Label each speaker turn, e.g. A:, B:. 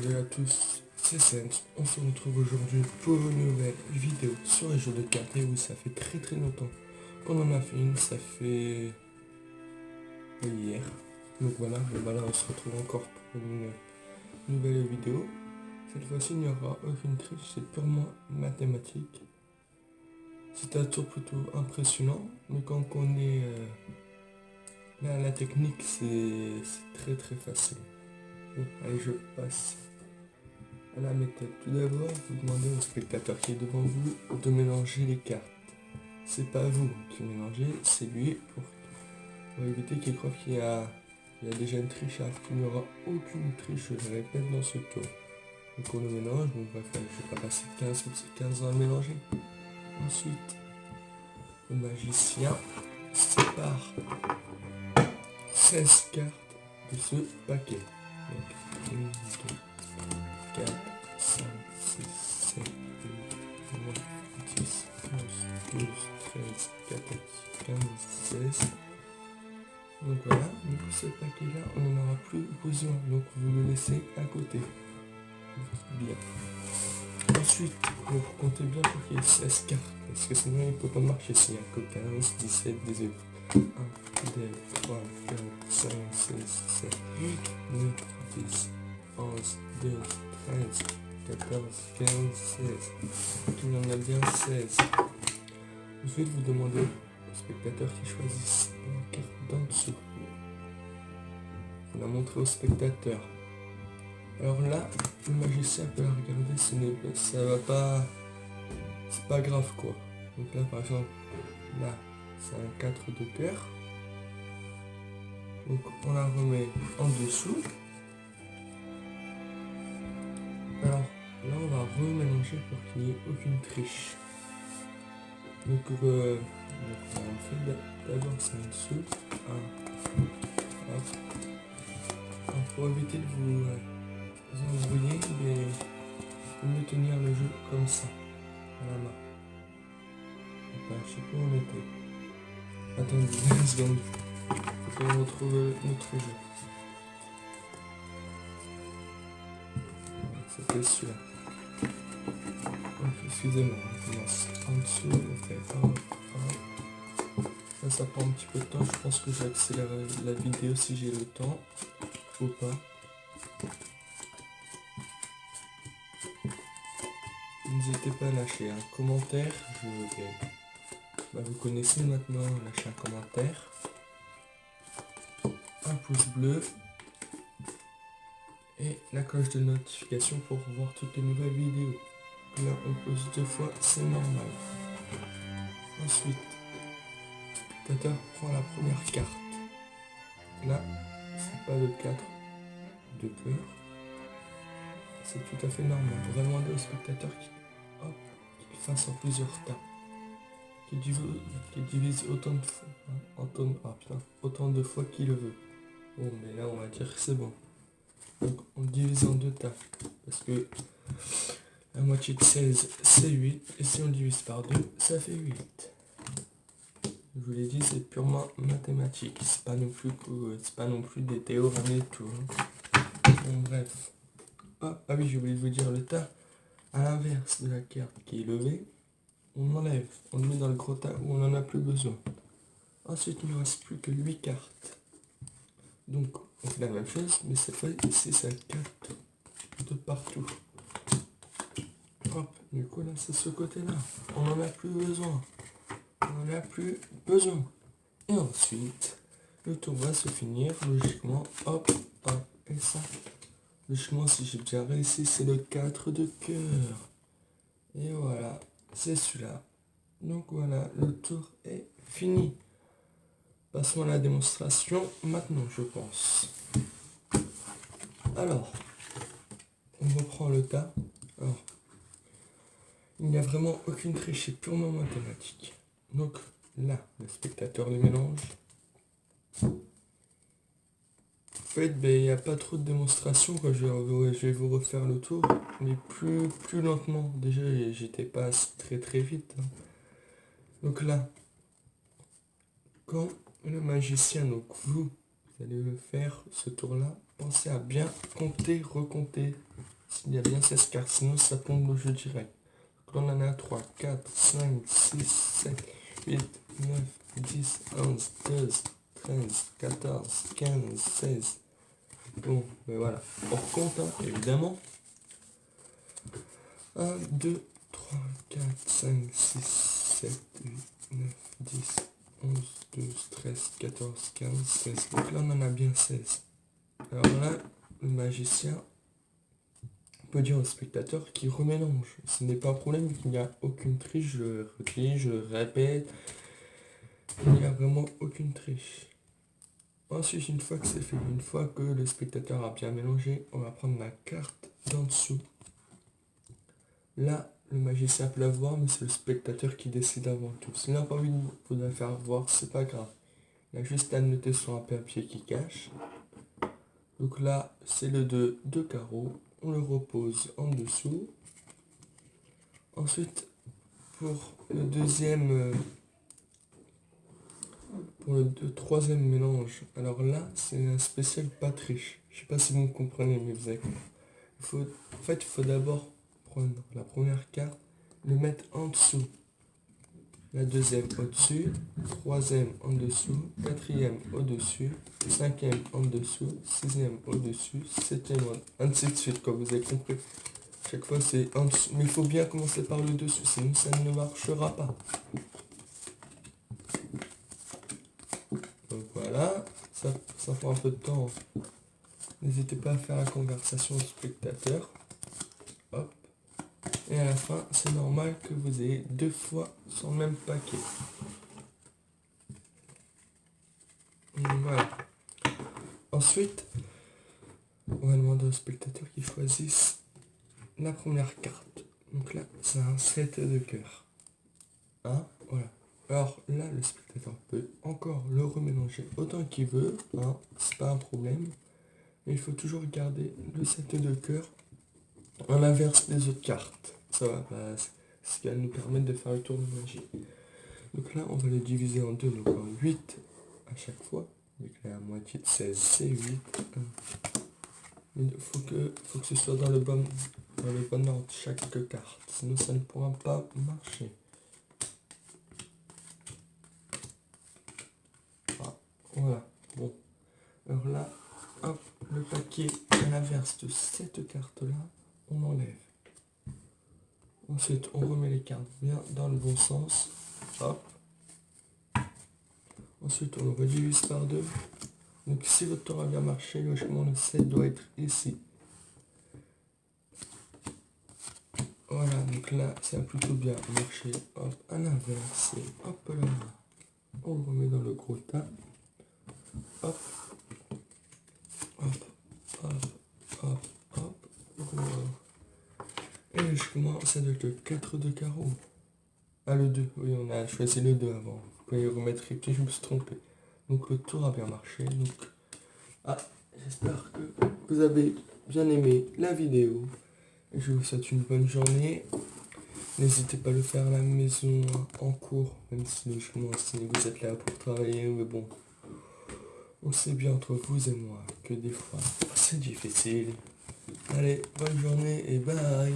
A: Salut à tous, c'est Sens. On se retrouve aujourd'hui pour une nouvelle vidéo sur les jeux de cartes. Et oui, ça fait très longtemps qu'on en a fait une, ça fait hier. Donc voilà, on se retrouve encore pour une nouvelle vidéo. Cette fois-ci, il n'y aura aucune triche, c'est purement mathématique. C'est un tour plutôt impressionnant, mais quand on connaît la technique, c'est très facile. Bon, allez, je passe à la méthode. Tout d'abord, vous demandez au spectateur qui est devant vous de mélanger les cartes. C'est pas vous qui mélangez, c'est lui pour éviter qu'il croit qu'il y a déjà une triche, alors qu'il n'y aura aucune triche, je le répète, dans ce tour. Donc on le mélange, bon bref, je vais pas passer 15 ans à mélanger. Ensuite, le magicien sépare 16 cartes de ce paquet. Donc 1, 2, 4, 5, 6, 7, 8, 9, 10, 11, 12, 13, 14, 15, 16. Donc voilà, donc ce paquet-là, on n'en aura plus besoin. Donc vous le laissez à côté. Bien. Ensuite, vous comptez bien pour qu'il y ait 16 cartes. Parce que sinon, il ne peut pas marcher s'il n'y a que 15, 17, 18. 1, 2, 3, 4, 5, 6, 7, 8, 9, 10, 11, 12, 13, 14, 15, 16. Il y en a bien 16. Ensuite, vous demandez au spectateur qui choisisse une carte d'en dessous. Vous la montrez au spectateur. Alors là, le magicien peut la regarder, ça va pas... C'est pas grave quoi. Donc là, par exemple, là, c'est un 4 de cœur. Donc on la remet en dessous. Alors là, on va remélanger pour qu'il n'y ait aucune triche. Donc on fait d'abord ça en dessous. Pour éviter de vous embrouiller, il mieux tenir le jeu comme ça, à la main. Enfin, je sais pas où on était. Attendez une seconde. Faut qu'on retrouve notre jeu. C'était celui-là. Excusez-moi, on commence en dessous, on fait ça prend un petit peu de temps, je pense que j'accélère la vidéo si j'ai le temps, ou pas. N'hésitez pas à lâcher un commentaire, vous connaissez maintenant, lâchez un commentaire, un pouce bleu, et la cloche de notification pour voir toutes les nouvelles vidéos. Là on pose 2 fois, c'est normal. Ensuite, le spectateur prend la première carte. Là, c'est pas le 4 de cœur. C'est tout à fait normal. On va demander au spectateur qu'il fasse en plusieurs tas. Qu'il divise autant de fois. Autant de fois qu'il le veut. Bon, mais là, on va dire que c'est bon. Donc, on divise en 2 tas. Parce que la moitié de 16, c'est 8. Et si on divise par 2, ça fait 8. Je vous l'ai dit, c'est purement mathématique. C'est pas non plus des théorèmes et tout. Bon, bref. Ah oui, j'ai oublié de vous dire le tas. À l'inverse de la carte qui est levée, on l'enlève. On le met dans le gros tas où on n'en a plus besoin. Ensuite, il ne reste plus que 8 cartes. Donc, on fait la même chose, mais cette fois-ci, ça capte de partout. Hop, du coup, là, c'est ce côté-là. On n'en a plus besoin. On n'en a plus besoin. Et ensuite, le tour va se finir logiquement. Hop, et ça. Logiquement, si j'ai déjà réussi, c'est le 4 de cœur. Et voilà, c'est celui-là. Donc voilà, le tour est fini. Passons à la démonstration maintenant, je pense. Alors, on reprend le tas. Alors, il n'y a vraiment aucune triche, c'est purement mathématique. Donc là, le spectateur le mélange. En fait, il n'y a pas trop de démonstration, quoi. Je vais vous refaire le tour, mais plus lentement. Déjà, j'étais pas très vite. Hein. Donc là, quand le magicien, donc vous allez le faire ce tour-là, pensez à bien compter, recompter s'il y a bien 16 cartes, sinon ça tombe le jeu direct. Donc là, on en a 3, 4, 5, 6, 7, 8, 9, 10, 11, 12, 13, 14, 15, 16. Bon, mais voilà. On recompte, hein, évidemment. 1, 2, 3, 4, 5, 6, 7, 8, 9, 10, 11, 12, 13, 14, 15, 16. Donc là, on en a bien 16. Alors là, le magicien peut dire au spectateur qu'il remélange. Ce n'est pas un problème, qu'il n'y a aucune triche, je le redis, je le répète. Il n'y a vraiment aucune triche. Ensuite, une fois que c'est fait, une fois que le spectateur a bien mélangé, on va prendre la carte d'en dessous. Là, le magicien peut la voir, mais c'est le spectateur qui décide avant tout. S'il n'a pas envie de vous la faire voir, c'est pas grave. Il a juste à noter sur un papier qui cache. Donc là, c'est le 2 de carreau. On le repose en dessous. Ensuite, pour le troisième mélange, alors là, c'est un spécial pas triche. Je sais pas si vous me comprenez, mais vous avez compris. Il faut d'abord prendre la première carte, le mettre en dessous. La deuxième au-dessus, troisième en dessous, quatrième au-dessus, cinquième en dessous, sixième au-dessus, septième ainsi de suite, comme vous avez compris. Chaque fois c'est en dessous, mais il faut bien commencer par le dessus, sinon ça ne marchera pas. Donc voilà, ça prend un peu de temps. N'hésitez pas à faire la conversation au spectateur. Hop. Et à la fin, c'est normal que vous ayez 2 fois sur le même paquet. Voilà. Ensuite, on va demander au spectateur qu'il choisisse la première carte. Donc là, c'est un 7 de cœur. Hein, voilà. Alors là, le spectateur peut encore le remélanger autant qu'il veut. Hein, c'est pas un problème. Mais il faut toujours garder le 7 de cœur en l'inverse des autres cartes. Ça va, ce qui va nous permettre de faire le tour de magie. Donc là, on va le diviser en deux, donc en 8 à chaque fois. Donc la moitié de 16, c'est 8. Il faut que ce soit dans le bon ordre, chaque carte. Sinon, ça ne pourra pas marcher. Ah, voilà. Bon. Alors là, hop, le paquet à l'inverse de cette carte-là, on enlève. Ensuite, on remet les cartes bien dans le bon sens. Hop. Ensuite, on le redivise par 2. Donc, si votre tour a bien marché, logiquement, le 7 doit être ici. Voilà, donc là, ça a plutôt bien marché. Hop, à l'inverse. Hop là. On le remet dans le gros tas. Hop. Hop. Hop. Hop. Hop. Voilà. Et logiquement, ça doit être le 4 de carreau. Ah, le 2. Oui, on a choisi le 2 avant. Vous pouvez remettre les pieds, je me suis trompé. Donc, le tour a bien marché. Donc, j'espère que vous avez bien aimé la vidéo. Je vous souhaite une bonne journée. N'hésitez pas à le faire à la maison, en cours, même si logiquement si vous êtes là pour travailler, mais bon. On sait bien entre vous et moi que des fois c'est difficile. Allez, bonne journée et bye.